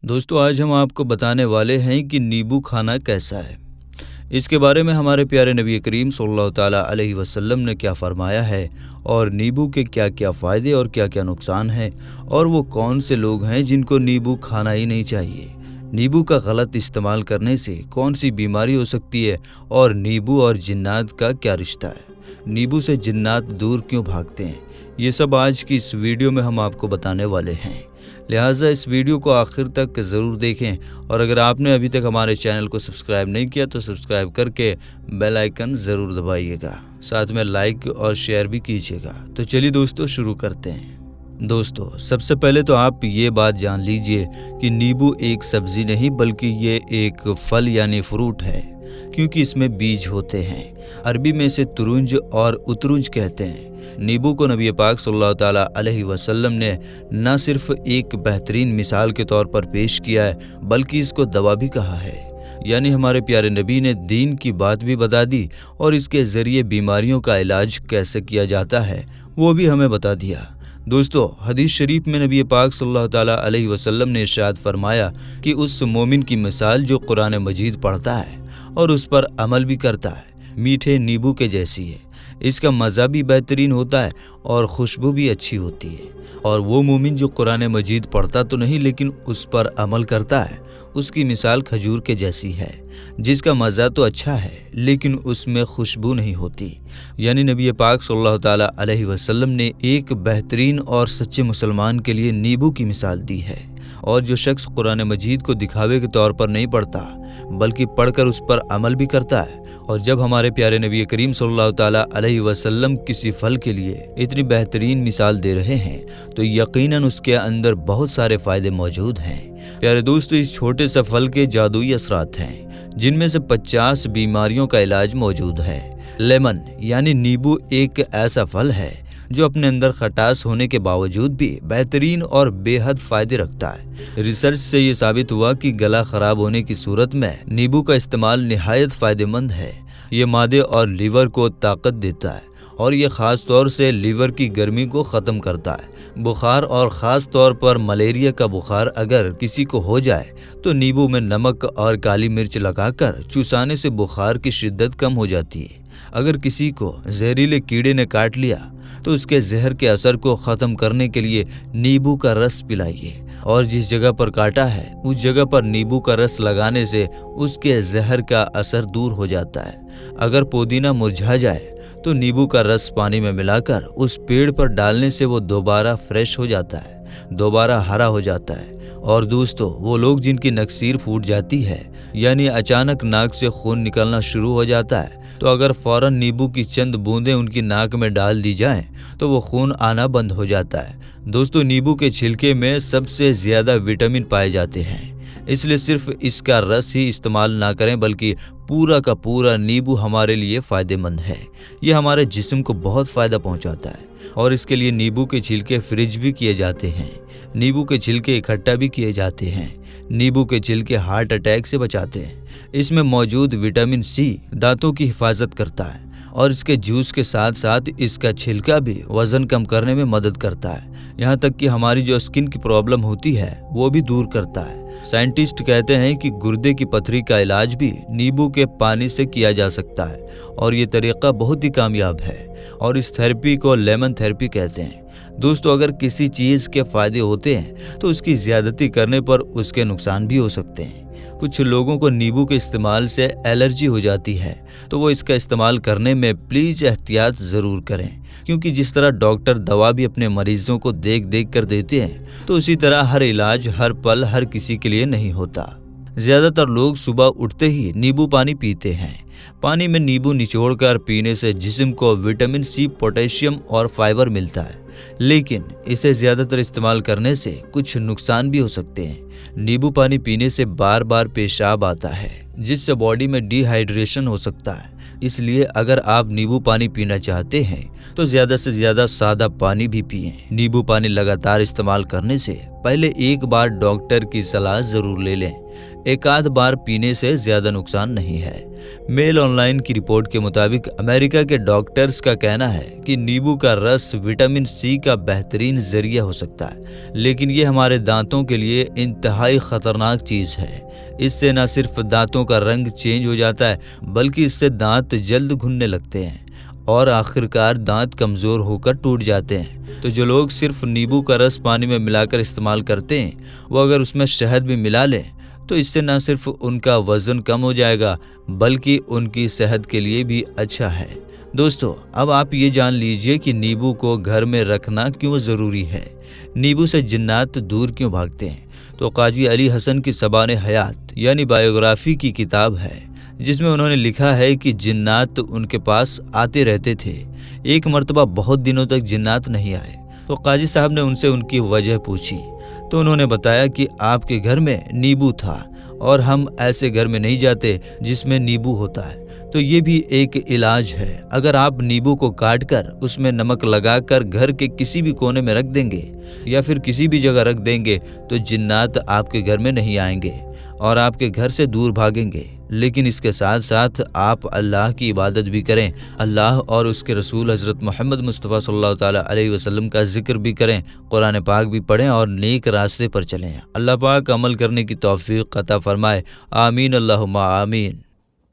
दोस्तों आज हम आपको बताने वाले हैं कि नींबू खाना कैसा है। इसके बारे में हमारे प्यारे नबी करीम सल्लल्लाहु ताला अलैहि वसल्लम ने क्या फरमाया है और नींबू के क्या क्या फ़ायदे और क्या क्या नुकसान हैं और वो कौन से लोग हैं जिनको नींबू खाना ही नहीं चाहिए। नींबू का गलत इस्तेमाल करने से कौन सी बीमारी हो सकती है और नींबू और जिन्नात का क्या रिश्ता है। नींबू से जिन्नात दूर क्यों भागते हैं, ये सब आज की इस वीडियो में हम आपको बताने वाले हैं। लिहाजा इस वीडियो को आखिर तक ज़रूर देखें और अगर आपने अभी तक हमारे चैनल को सब्सक्राइब नहीं किया तो सब्सक्राइब करके बेल आइकन ज़रूर दबाइएगा, साथ में लाइक और शेयर भी कीजिएगा। तो चलिए दोस्तों शुरू करते हैं। दोस्तों सबसे पहले तो आप ये बात जान लीजिए कि नींबू एक सब्ज़ी नहीं बल्कि ये एक फल यानी फ्रूट है, क्योंकि इसमें बीज होते हैं। अरबी में इसे तुरुंज और उतरुंज कहते हैं। नींबू को नबी पाक सल्लल्लाहु ताला अलैहि वसल्लम ने न सिर्फ एक बेहतरीन मिसाल के तौर पर पेश किया है बल्कि इसको दवा भी कहा है। यानी हमारे प्यारे नबी ने दीन की बात भी बता दी और इसके ज़रिए बीमारियों का इलाज कैसे किया जाता है वो भी हमें बता दिया। दोस्तों हदीस शरीफ में नबी पाक सल्लल्लाहु ताला अलैहि वसल्लम ने इरशाद फरमाया कि उस मोमिन की मिसाल जो कुरान मजीद पढ़ता है और उस पर अमल भी करता है मीठे नींबू के जैसी है। इसका मज़ा भी बेहतरीन होता है और खुशबू भी अच्छी होती है। और वो मोमिन जो कुरान मजीद पढ़ता तो नहीं लेकिन उस पर अमल करता है, उसकी मिसाल खजूर के जैसी है, जिसका मज़ा तो अच्छा है लेकिन उसमें खुशबू नहीं होती। यानी नबी पाक सल्लल्लाहु ताला अलैहि वसल्लम ने एक बेहतरीन और सच्चे मुसलमान के लिए नींबू की मिसाल दी है। और जो शख्स कुरान मजीद को दिखावे के तौर पर नहीं पढ़ता बल्कि पढ़कर उस पर अमल भी करता है, और जब हमारे प्यारे नबी करीम सल्लल्लाहु ताला अलैहि वसल्लम किसी फल के लिए इतनी बेहतरीन मिसाल दे रहे हैं तो यकीनन उसके अंदर बहुत सारे फ़ायदे मौजूद हैं। प्यारे दोस्तों इस छोटे से फल के जादुई असरात हैं जिनमें से 50 बीमारियों का इलाज मौजूद है। लेमन यानी नींबू एक ऐसा फल है जो अपने अंदर खटास होने के बावजूद भी बेहतरीन और बेहद फ़ायदे रखता है। रिसर्च से ये साबित हुआ कि गला ख़राब होने की सूरत में नींबू का इस्तेमाल निहायत फ़ायदेमंद है। ये मादे और लीवर को ताकत देता है और ये ख़ास तौर से लीवर की गर्मी को ख़त्म करता है। बुखार और ख़ास तौर पर मलेरिया का बुखार अगर किसी को हो जाए तो नींबू में नमक और काली मिर्च लगाकर चूसाने से बुखार की शिद्दत कम हो जाती है। अगर किसी को जहरीले कीड़े ने काट लिया तो उसके जहर के असर को ख़त्म करने के लिए नींबू का रस पिलाइए, और जिस जगह पर काटा है उस जगह पर नींबू का रस लगाने से उसके जहर का असर दूर हो जाता है। अगर पुदीना मुरझा जाए तो नींबू का रस पानी में मिलाकर उस पेड़ पर डालने से वो दोबारा फ्रेश हो जाता है, दोबारा हरा हो जाता है। और दोस्तों वो लोग जिनकी नक्सीर फूट जाती है यानी अचानक नाक से खून निकलना शुरू हो जाता है तो अगर फ़ौरन नींबू की चंद बूंदें उनकी नाक में डाल दी जाएं तो वो खून आना बंद हो जाता है। दोस्तों नींबू के छिलके में सबसे ज़्यादा विटामिन पाए जाते हैं, इसलिए सिर्फ इसका रस ही इस्तेमाल ना करें बल्कि पूरा का पूरा नींबू हमारे लिए फ़ायदेमंद है। ये हमारे जिस्म को बहुत फ़ायदा पहुंचाता है और इसके लिए नींबू के छिलके फ्रिज भी किए जाते हैं। नींबू के छिलके इकट्ठा भी किए जाते हैं। नींबू के छिलके हार्ट अटैक से बचाते हैं। इसमें मौजूद विटामिन सी दांतों की हिफाजत करता है और इसके जूस के साथ साथ इसका छिलका भी वज़न कम करने में मदद करता है। यहाँ तक कि हमारी जो स्किन की प्रॉब्लम होती है वो भी दूर करता है। साइंटिस्ट कहते हैं कि गुर्दे की पथरी का इलाज भी नींबू के पानी से किया जा सकता है और ये तरीक़ा बहुत ही कामयाब है और इस थेरेपी को लेमन थेरेपी कहते हैं। दोस्तों अगर किसी चीज़ के फ़ायदे होते हैं तो उसकी ज़्यादती करने पर उसके नुकसान भी हो सकते हैं। कुछ लोगों को नींबू के इस्तेमाल से एलर्जी हो जाती है तो वो इसका इस्तेमाल करने में प्लीज़ एहतियात ज़रूर करें, क्योंकि जिस तरह डॉक्टर दवा भी अपने मरीज़ों को देख देख कर देते हैं तो उसी तरह हर इलाज हर पल हर किसी के लिए नहीं होता। ज़्यादातर लोग सुबह उठते ही नींबू पानी पीते हैं। पानी में नींबू निचोड़कर पीने से जिस्म को विटामिन सी, पोटेशियम और फाइबर मिलता है, लेकिन इसे ज़्यादातर इस्तेमाल करने से कुछ नुकसान भी हो सकते हैं। नींबू पानी पीने से बार बार पेशाब आता है जिससे बॉडी में डिहाइड्रेशन हो सकता है। इसलिए अगर आप नींबू पानी पीना चाहते हैं तो ज़्यादा से ज़्यादा सादा पानी भी पिएं। नींबू पानी लगातार इस्तेमाल करने से पहले एक बार डॉक्टर की सलाह ज़रूर ले लें। एक आध बार पीने से ज़्यादा नुकसान नहीं है। मेल ऑनलाइन की रिपोर्ट के मुताबिक अमेरिका के डॉक्टर्स का कहना है कि नींबू का रस विटामिन सी का बेहतरीन जरिया हो सकता है, लेकिन ये हमारे दांतों के लिए इंतहाई ख़तरनाक चीज़ है। इससे न सिर्फ दांतों का रंग चेंज हो जाता है, बल्कि इससे दांत जल्द घुलने लगते हैं और आखिरकार दांत कमज़ोर होकर टूट जाते हैं। तो जो लोग सिर्फ नींबू का रस पानी में मिलाकर इस्तेमाल करते हैं, वो अगर उसमें शहद भी मिला लें तो इससे न सिर्फ उनका वज़न कम हो जाएगा, बल्कि उनकी सेहत के लिए भी अच्छा है। दोस्तों, अब आप ये जान लीजिए कि नींबू को घर में रखना क्यों ज़रूरी है। नींबू से जिन्नात दूर क्यों भागते हैं? तो काजी अली हसन की ज़बान हयात यानी बायोग्राफी की किताब है, जिसमें उन्होंने लिखा है कि जिन्नात उनके पास आते रहते थे। एक मर्तबा बहुत दिनों तक जिन्नात नहीं आए तो काजी साहब ने उनसे उनकी वजह पूछी, तो उन्होंने बताया कि आपके घर में नींबू था और हम ऐसे घर में नहीं जाते जिसमें नींबू होता है, तो ये भी एक इलाज है। अगर आप नींबू को काट कर उसमें नमक लगाकर घर के किसी भी कोने में रख देंगे या फिर किसी भी जगह रख देंगे तो जिन्नात आपके घर में नहीं आएंगे और आपके घर से दूर भागेंगे। लेकिन इसके साथ साथ आप अल्लाह की इबादत भी करें, अल्लाह और उसके रसूल हज़रत मोहम्मद मुस्तफ़ा सल्लल्लाहु ताला अलैहि वसल्लम का जिक्र भी करें, कुरान पाक भी पढ़ें और नेक रास्ते पर चलें। अल्लाह पाक अमल करने की तौफीक अता फरमाए। आमीन अल्लाहुम्मा आमीन।